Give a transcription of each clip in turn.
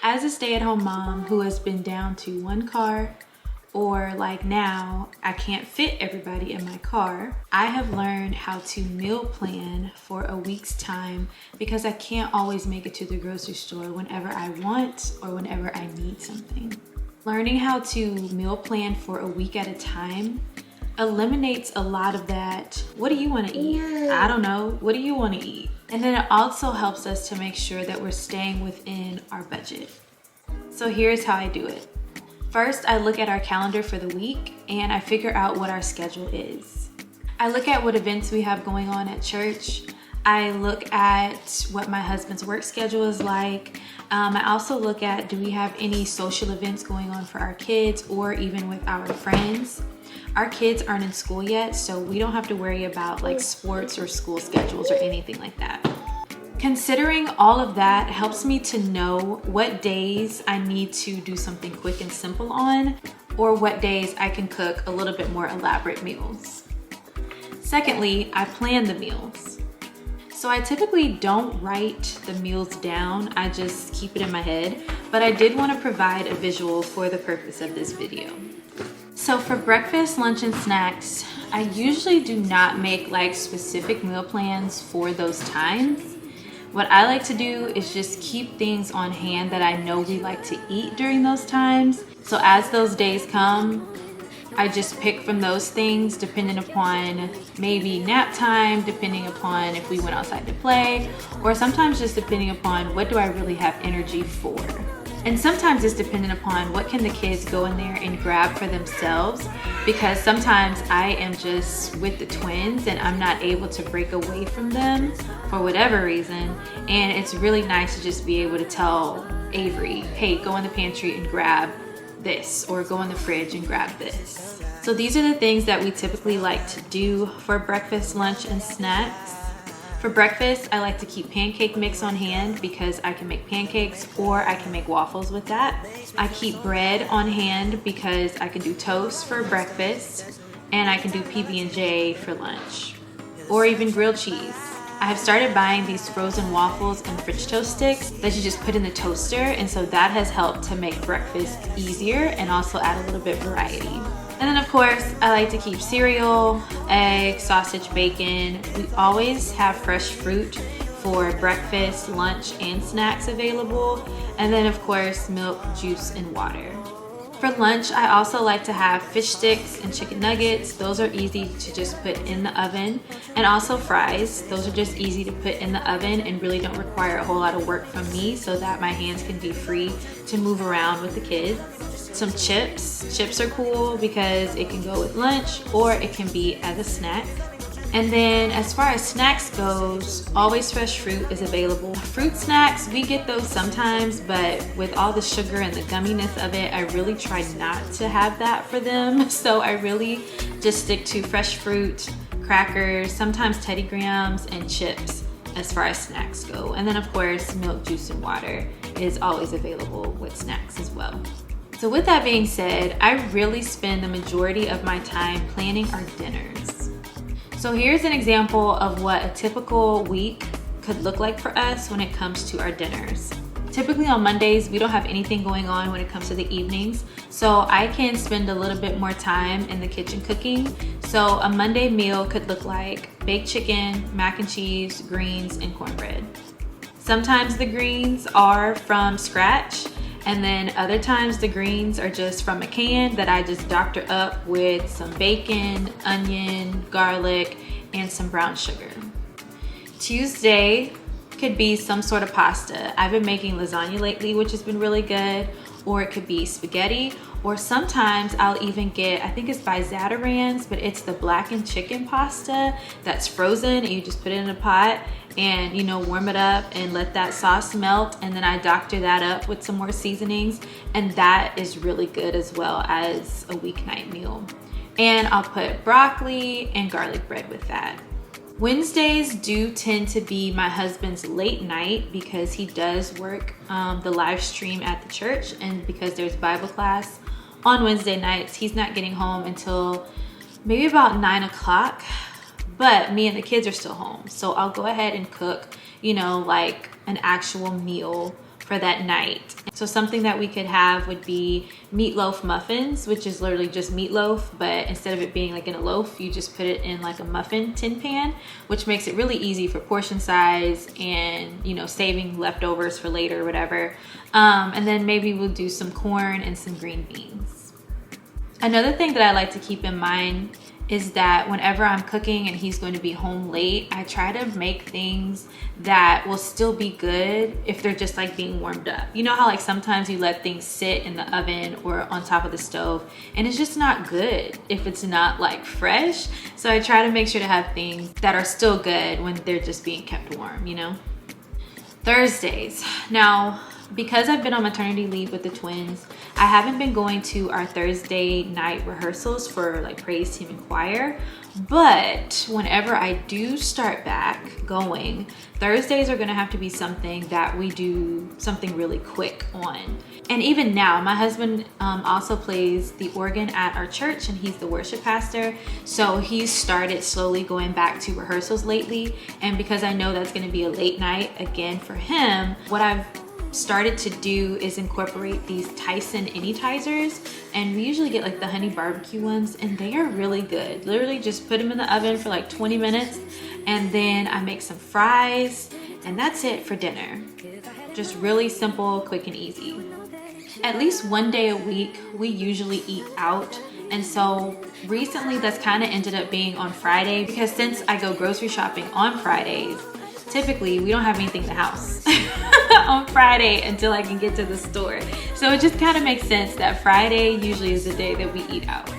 As a stay-at-home mom who has been down to one car, or like now, I can't fit everybody in my car, I have learned how to meal plan for a week's time because I can't always make it to the grocery store whenever I want or whenever I need something. Learning how to meal plan for a week at a time eliminates a lot of that, what do you want to eat? I don't know, what do you want to eat? And then it also helps us to make sure that we're staying within our budget. So here's how I do it. First, I look at our calendar for the week and I figure out what our schedule is. I look at what events we have going on at church. I look at what my husband's work schedule is like. I also look at, do we have any social events going on for our kids or even with our friends? Our kids aren't in school yet, so we don't have to worry about like sports or school schedules or anything like that. Considering all of that helps me to know what days I need to do something quick and simple on, or what days I can cook a little bit more elaborate meals. Secondly, I plan the meals. So I typically don't write the meals down, I just keep it in my head, but I did want to provide a visual for the purpose of this video. So for breakfast, lunch, and snacks, I usually do not make like specific meal plans for those times. What I like to do is just keep things on hand that I know we like to eat during those times. So as those days come, I just pick from those things depending upon maybe nap time, depending upon if we went outside to play, or sometimes just depending upon what do I really have energy for. And sometimes it's dependent upon what can the kids go in there and grab for themselves, because sometimes I am just with the twins and I'm not able to break away from them for whatever reason. And it's really nice to just be able to tell Avery, hey, go in the pantry and grab this, or go in the fridge and grab this. So these are the things that we typically like to do for breakfast, lunch, and snacks. For breakfast, I like to keep pancake mix on hand because I can make pancakes or I can make waffles with that. I keep bread on hand because I can do toast for breakfast and I can do PB&J for lunch, or even grilled cheese. I have started buying these frozen waffles and French toast sticks that you just put in the toaster, and so that has helped to make breakfast easier and also add a little bit variety. And then of course, I like to keep cereal, eggs, sausage, bacon. We always have fresh fruit for breakfast, lunch, and snacks available. And then of course, milk, juice, and water. For lunch, I also like to have fish sticks and chicken nuggets. Those are easy to just put in the oven. And also fries. Those are just easy to put in the oven and really don't require a whole lot of work from me, so that my hands can be free to move around with the kids. Some chips. Chips are cool because it can go with lunch or it can be as a snack. And then as far as snacks goes, always fresh fruit is available. Fruit snacks, we get those sometimes, but with all the sugar and the gumminess of it, I really try not to have that for them. So I really just stick to fresh fruit, crackers, sometimes Teddy Grahams, and chips as far as snacks go. And then of course, milk, juice, and water is always available with snacks as well. So with that being said, I really spend the majority of my time planning our dinners. So here's an example of what a typical week could look like for us when it comes to our dinners. Typically on Mondays, we don't have anything going on when it comes to the evenings, so I can spend a little bit more time in the kitchen cooking. So a Monday meal could look like baked chicken, mac and cheese, greens, and cornbread. Sometimes the greens are from scratch, and then other times the greens are just from a can that I just doctor up with some bacon, onion, garlic, and some brown sugar. Tuesday could be some sort of pasta. I've been making lasagna lately, which has been really good, or it could be spaghetti, or sometimes I'll even get, I think it's by Zatarain's, but it's the blackened chicken pasta that's frozen and you just put it in a pot and warm it up and let that sauce melt, and then I doctor that up with some more seasonings, and that is really good as well as a weeknight meal. And I'll put broccoli and garlic bread with that. Wednesdays do tend to be my husband's late night because he does work the live stream at the church, and because there's Bible class on Wednesday nights, he's not getting home until maybe about 9 o'clock, but me and the kids are still home. So I'll go ahead and cook, like an actual meal for that night. So something that we could have would be meatloaf muffins, which is literally just meatloaf, but instead of it being like in a loaf, you just put it in like a muffin tin pan, which makes it really easy for portion size and, you know, saving leftovers for later or whatever. And then maybe we'll do some corn and some green beans. Another thing that I like to keep in mind is that whenever I'm cooking and he's going to be home late, I try to make things that will still be good if they're just like being warmed up. You know how like sometimes you let things sit in the oven or on top of the stove and it's just not good if it's not like fresh. So I try to make sure to have things that are still good when they're just being kept warm, you know? Thursdays. Now, because I've been on maternity leave with the twins, I haven't been going to our Thursday night rehearsals for like praise team and choir. But whenever I do start back going, Thursdays are gonna have to be something that we do something really quick on. And even now, my husband also plays the organ at our church and he's the worship pastor. So he's started slowly going back to rehearsals lately. And because I know that's gonna be a late night again for him, what I've started to do is incorporate these Tyson Anytizers, and we usually get like the honey barbecue ones, and they are really good. Literally just put them in the oven for like 20 minutes and then I make some fries and that's it for dinner. Just really simple, quick and easy. At least one day a week we usually eat out, and so recently that's kind of ended up being on Friday, because since I go grocery shopping on Fridays, typically we don't have anything in the house on Friday until I can get to the store. So it just kind of makes sense that Friday usually is the day that we eat out.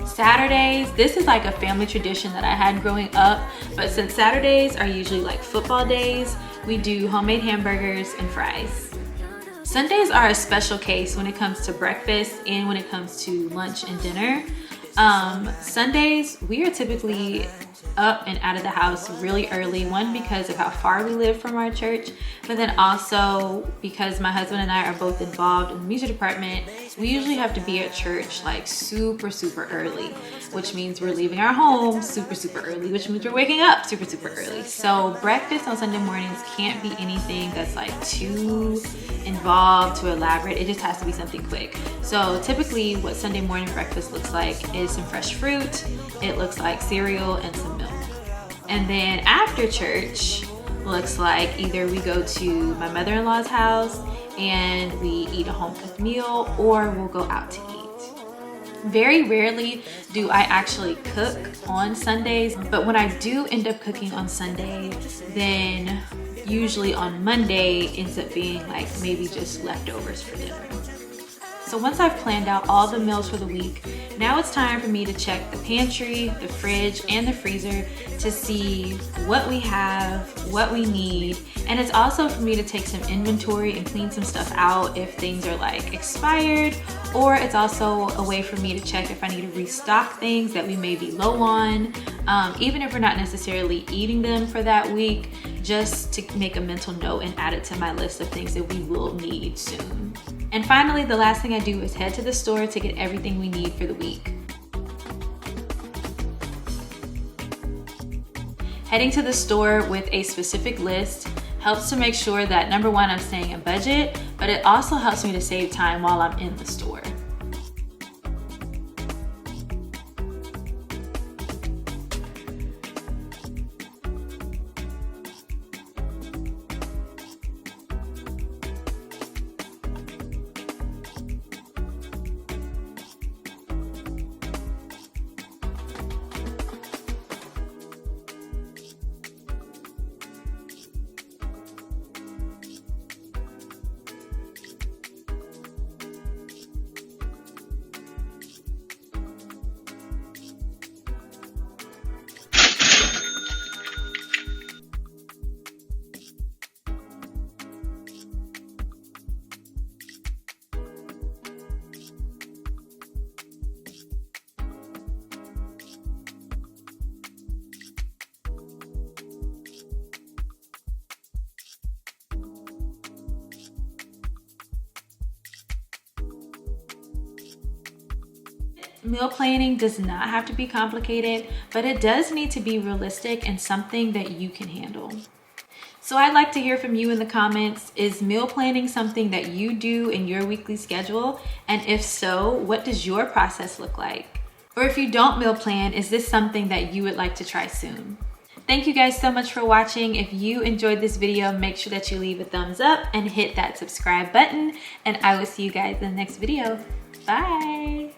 Saturdays, this is like a family tradition that I had growing up, but since Saturdays are usually like football days, we do homemade hamburgers and fries. Sundays are a special case when it comes to breakfast and when it comes to lunch and dinner. Sundays, we are typically up and out of the house really early, one because of how far we live from our church, but then also because my husband and I are both involved in the music department. We usually have to be at church like super early, which means we're leaving our home super early, which means we're waking up super early. So breakfast on Sunday mornings can't be anything that's like too involved, too elaborate. It just has to be something quick. So typically what Sunday morning breakfast looks like is some fresh fruit, it looks like cereal and some milk. And then after church looks like either we go to my mother-in-law's house and we eat a home-cooked meal, or we'll go out to eat. Very rarely do I actually cook on Sundays, but when I do end up cooking on Sunday, then usually on Monday ends up being like maybe just leftovers for dinner. So once I've planned out all the meals for the week, now it's time for me to check the pantry, the fridge, and the freezer to see what we have, what we need. And it's also for me to take some inventory and clean some stuff out if things are like expired, or it's also a way for me to check if I need to restock things that we may be low on, even if we're not necessarily eating them for that week, just to make a mental note and add it to my list of things that we will need soon. And finally, the last thing I do is head to the store to get everything we need for the week. Heading to the store with a specific list helps to make sure that, number one, I'm staying in budget, but it also helps me to save time while I'm in the store. Meal planning does not have to be complicated, but it does need to be realistic and something that you can handle. So I'd like to hear from you in the comments. Is meal planning something that you do in your weekly schedule? And if so, what does your process look like? Or if you don't meal plan, is this something that you would like to try soon? Thank you guys so much for watching. If you enjoyed this video, make sure that you leave a thumbs up and hit that subscribe button. And I will see you guys in the next video. Bye.